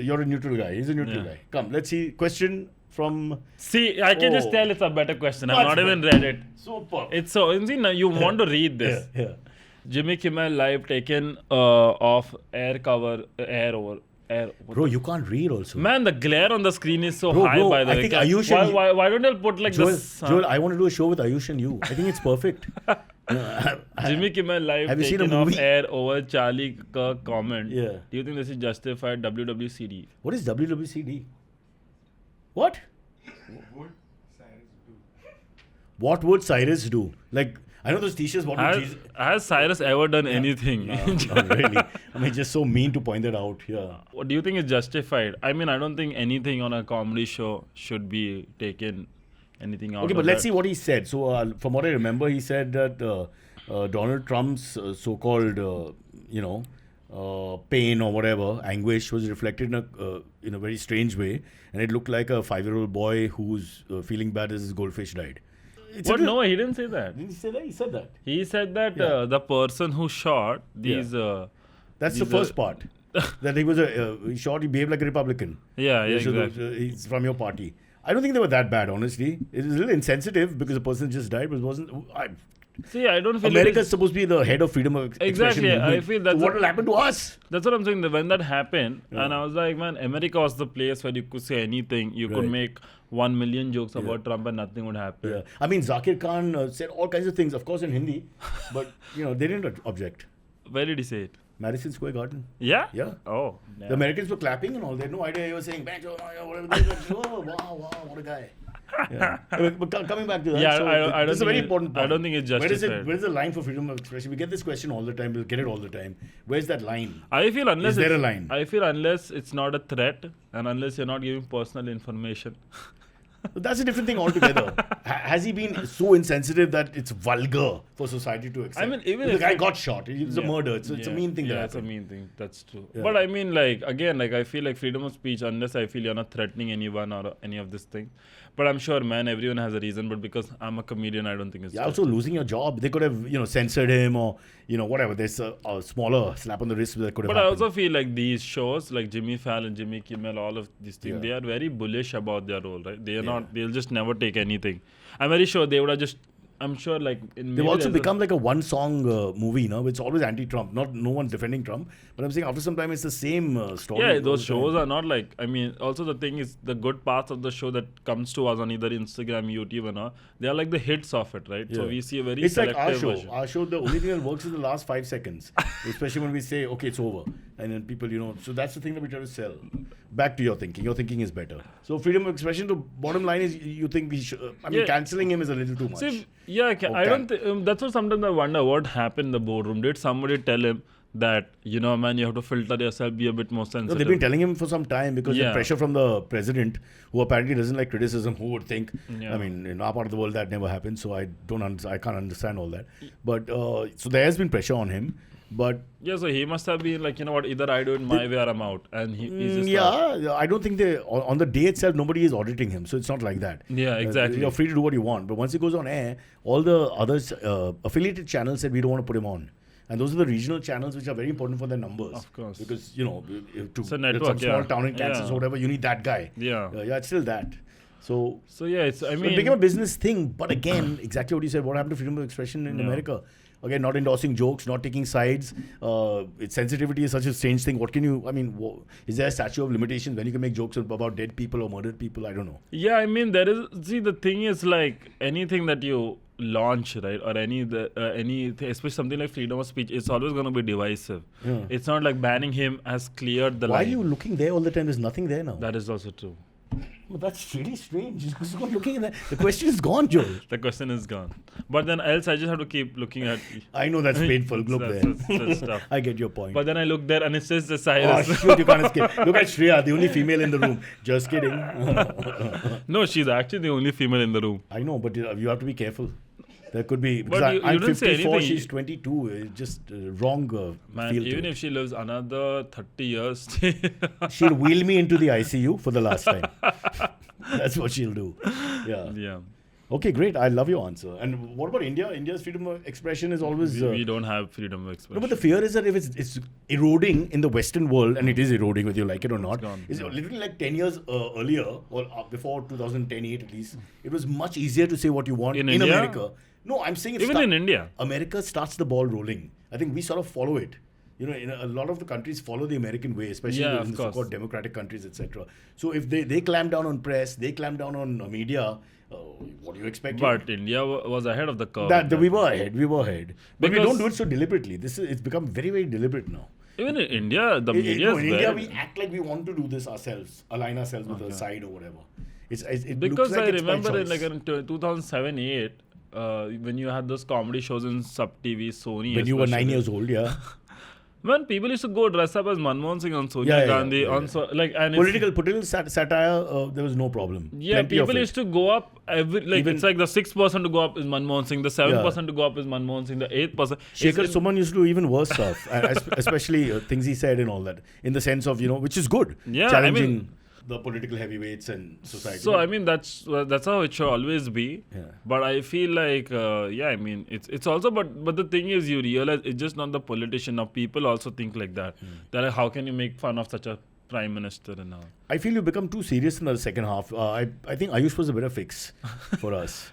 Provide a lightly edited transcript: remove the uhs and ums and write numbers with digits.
you're a neutral guy. He's a neutral guy. Come, let's see. Question from... See, I can just tell it's a better question. I've not even read it. Super. It's so... See, now you want to read this. Yeah. Jimmy Kimmel live taken off air over... Bro, you can't read also. Man, the glare on the screen is so high, by the way. I think Ayush and why don't you put like this? Joel, I want to do a show with Ayush and you. I think it's perfect. Jimmy Kimmel live taken off air over Charlie Kirk comment. Yeah. Do you think this is justified WWCD? What is WWCD? What? What would Cyrus do? Like, I know those t-shirts. Has Cyrus ever done anything? No, not really. I mean, just so mean to point that out. Yeah. What do you think is justified? I mean, I don't think anything on a comedy show should be taken anything out. Okay, but let's see what he said. So, from what I remember, he said that Donald Trump's so-called, pain or whatever, anguish was reflected in a very strange way, and it looked like a 5-year-old boy who's feeling bad as his goldfish died. No, he didn't say that. Didn't he say that? He said that. He said that the person who shot these... That's the first part. That he was he behaved like a Republican. Yeah, exactly. He's from your party. I don't think they were that bad, honestly. It was a little insensitive because the person just died, but it wasn't... See, I don't feel America's supposed to be the head of freedom of expression. Exactly, movement. I feel that's what will happen to us? That's what I'm saying. When that happened, and I was like, man, America was the place where you could say anything. You could make 1 million jokes about Trump and nothing would happen. Yeah. I mean, Zakir Khan said all kinds of things, of course in Hindi, but they didn't object. Where did he say it? Madison Square Garden. Yeah? Yeah. Oh. Yeah. The Americans were clapping and all. They had no idea he was saying, whatever. Oh, wow, what a guy. Yeah. But coming back to that, I don't this is a very important point. I don't think it's justified. Where is the line for freedom of expression? We get this question all the time. We'll get it all the time. Where's that line? I feel unless is there a line? I feel unless it's not a threat and unless you're not giving personal information. That's a different thing altogether. Has he been so insensitive that it's vulgar for society to accept? I mean, even if the guy got shot, it's a murder. It's a mean thing. Yeah, it's a mean thing. That's true. Yeah. But I mean, I feel like freedom of speech, unless I feel you're not threatening anyone or any of this thing. But I'm sure, man, everyone has a reason. But because I'm a comedian, I don't think it's. Yeah, also losing your job. They could have, censored him or, whatever. There's a smaller slap on the wrist that could have happened. I also feel like these shows, like Jimmy Fallon, Jimmy Kimmel, all of these things, they are very bullish about their role, right? They are not. They'll just never take anything. I'm very sure they would have just. I'm sure, they've also become like a one-song movie, It's always anti-Trump. No one's defending Trump, but I'm saying after some time it's the same story. Yeah, those shows are not like. I mean, also the thing is the good parts of the show that comes to us on either Instagram, YouTube, and all. They are like the hits of it, right? Yeah. So we see a very. It's like our show. Version. Our show, the only thing that works is the last 5 seconds, especially when we say, "Okay, it's over," and then people, So that's the thing that we try to sell. Back to your thinking. Your thinking is better. So freedom of expression. The bottom line is, you think we should. Cancelling him is a little too much. See, I don't. That's what sometimes I wonder what happened in the boardroom. Did somebody tell him that man, you have to filter yourself, be a bit more sensitive? No, they've been telling him for some time because the pressure from the president, who apparently doesn't like criticism, who would think. I mean, in our part of the world that never happens, so I can't understand all that. But so there has been pressure on him. But so he must have been like, either I do it my way or I'm out. And he's just I don't think on the day itself, nobody is auditing him. So it's not like that. Yeah, exactly. You're free to do what you want. But once he goes on air, all the other affiliated channels said we don't want to put him on. And those are the regional channels which are very important for their numbers. Of course. Because, it's a network, some small town in Kansas or whatever, you need that guy. Yeah. It's still that. So it became a business thing. But again, exactly what you said, what happened to freedom of expression in America? Again, not endorsing jokes, not taking sides. Sensitivity is such a strange thing. What can you, is there a statute of limitations when you can make jokes about dead people or murdered people? I don't know. Yeah, I mean, the thing is anything that you launch, right, or any especially something like freedom of speech, it's always going to be divisive. Yeah. It's not like banning him has cleared the line. Why are you looking there all the time? There's nothing there now. That is also true. Well, that's really strange. Just go looking at that. The question is gone, Joel. The question is gone. But then else I just have to keep looking at... I know that's painful. Look there. That's tough. I get your point. But then I look there and it says the Cyrus. Oh, shoot, you can't escape. Look at Shreya, the only female in the room. Just kidding. No, she's actually the only female in the room. I know, but you have to be careful. There could be... But I'm didn't 54, she's 22. It's just wrong man, even if she lives another 30 years... she'll wheel me into the ICU for the last time. That's what she'll do. Yeah. Okay, great. I love your answer. And what about India? India's freedom of expression is always... we don't have freedom of expression. No, but the fear is that if it's eroding in the Western world, and it is eroding whether you like it or not, it's literally like 10 years earlier, or before 2010-8 at least, it was much easier to say what you want in America. No, I'm saying even in India. America starts the ball rolling. I think we sort of follow it. You know, in a lot of the countries follow the American way, especially in the so-called democratic countries, etc. So if they clamp down on press, they clamp down on media, what do you expect? But India was ahead of the curve. We were ahead. But we don't do it so deliberately. It's become very, very deliberate now. Even in India, the media in India, we act like we want to do this ourselves, align ourselves with the side or whatever. Because I remember in 2007-8, when you had those comedy shows in Sub TV, Sony. When you were 9 years old, yeah. Man, people used to go dress up as Manmohan Singh on Sonia Gandhi. And political satire, there was no problem. Yeah, plenty people used to go up it's like the 6th person to go up is Manmohan Singh, the 7th person to go up is Manmohan Singh, the 8th person. Shekhar Suman used to do even worse stuff, especially things he said and all that, in the sense of, which is good, challenging the political heavyweights and society. So I mean that's how it should always be. Yeah. But I feel like I mean it's also but the thing is, you realize it's just not the politician. Now people also think like that. That how can you make fun of such a prime minister and all? I feel you become too serious in the second half. I think Ayush was a better fix for us.